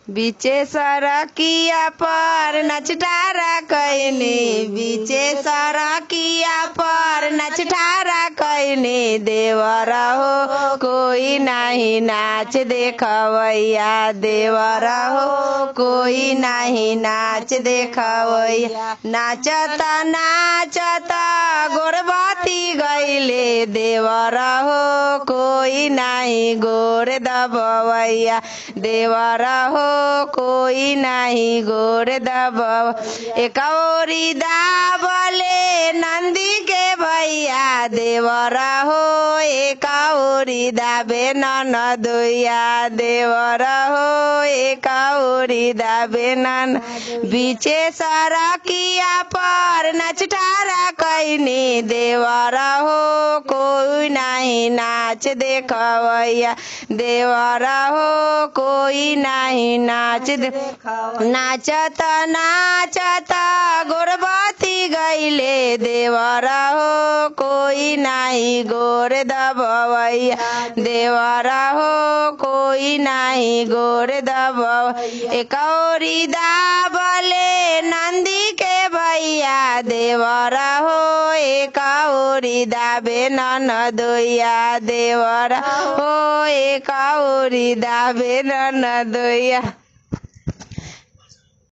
बीचे सरकिया पर नचटारा कैने, बीचे सरकिया पर नचटारा कैने, देवर हो कोई नहीं नाच देखवैया, देवर हो कोई नहीं नाच देखवैया। नाचत नाचत गोरबती गईले, देवर हो कोई नहीं गोर दबवैया, देवर हो कोई नहीं गोर दबव। एक औरी दाबले नंदी के भैया, देवर हो एक औरी दाबे ननदोइया, देवर हो एक औरी दाबे नन। बीचे सरकिया पर नचटारा कैने, देवर हो कोई नहीं नाच देखवैया, देवर हो कोई नहीं नाच नाचत नाचत गोरबती गईले, देवर हो कोई नहीं गोर दबवैया, देवर हो कोई नहीं गोर दबव। एक औरी दाबले नंदी के भैया, देवर हो एक औरी दाबे ननदोइया, देवर हो एक औरी दाबे ननदोइया।